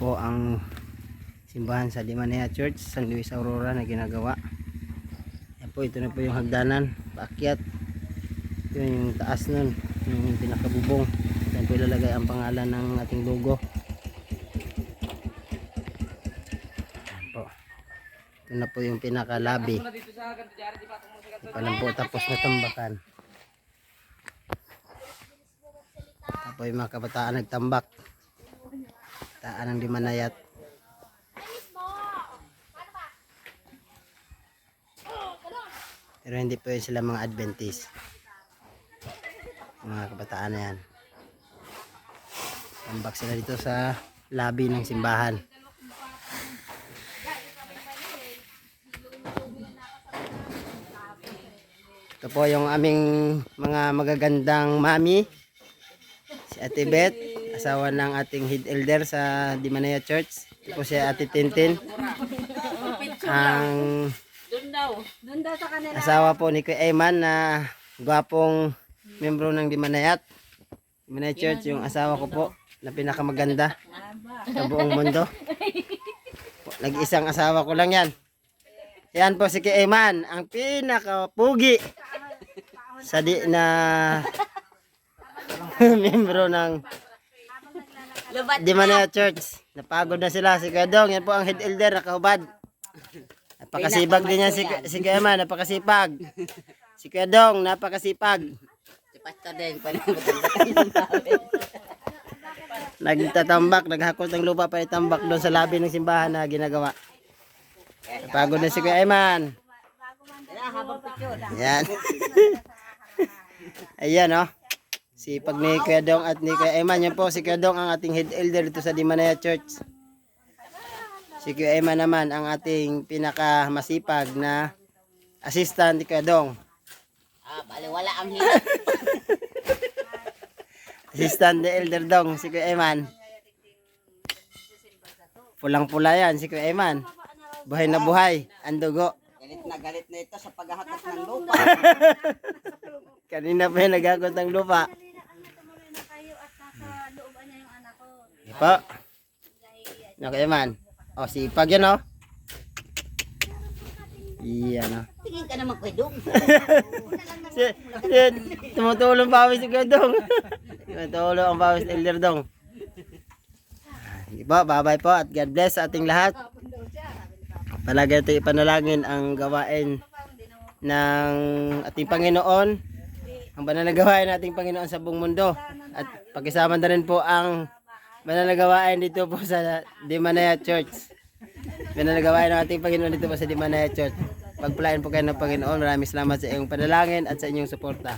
po ang simbahan sa Dimanea Church, San Luis Aurora na ginagawa. Yan po, ito na po yung hagdanan, paakyat. Yun yung taas nun, yung pinakabubong. Yan po ilalagay ang pangalan ng ating logo. Yan po. Ito na po yung pinakalabi. Ito pa lang po tapos na tambakan. Ito po yung mga kabataan nagtambak. Taan ng Dimanayat. Pero hindi po yun sila mga Adventist. Mga kabataan na yan. Tambak sila dito sa lobby ng simbahan. Ito po yung aming mga magagandang mami. Si Ate Beth, asawa ng ating head elder sa Dimanea Church. Ito po si Ate Tintin. Ang asawa po ni Kuya Eman na gwapong membro ng Dimanayat. Dimanea Church, yung asawa ko po na pinakamaganda sa buong mundo. Nag-isang asawa ko lang yan. Yan po si Kuya Eman, ang pinakapugi sa membro ng Dimanea Church. Napagod na sila. Si Kuya Dong, yan po ang head elder, nakahubad. Napakasipag din yan si Kuya Eman, napakasipag. Si Kuya Dong, napakasipag. Si Pastor din, Nagtatambak, naghakot ng lupa para itambak doon sa labi ng simbahan na ginagawa. Napagod na si Kuya Eman. Yan. Ayan o. Sipag ni Kuya Dong at ni Kuya Eman. Yan po si Kuya Dong ang ating head elder dito sa Dimanea Church. Si Kuya Eman naman ang ating pinakamasipag na assistant ni Kuya Dong. Baliwala ang hirap. Assistant ni Elder Dong, si Kuya Eman. Pulang-pula yan si Kuya Eman. Buhay na buhay, ang dugo. Galit na ito sa paghahatak ng lupa. Kanina pa yung naghagot ng lupa. Ipo. No, Kuya Eman. O, sipag yan o. Iyan o. Tingin ka naman Kuya Dong. Tumutulong pawis si Kuya Dong. Tumutulong ang pawis ni Elder Dong. Sige po, bye-bye po at God bless sa ating lahat. Talaga ito ipanalangin ang gawain ng ating Panginoon. Ang banal na gawain ng ating Panginoon sa buong mundo. At pagkisama na rin po ang banal na gawain dito po sa Dimanea Church. Banal na gawain ng ating Panginoon dito po sa Dimanea Church. Pagpalain po kayo ng Panginoon. Maraming salamat sa iyong panalangin at sa inyong suporta.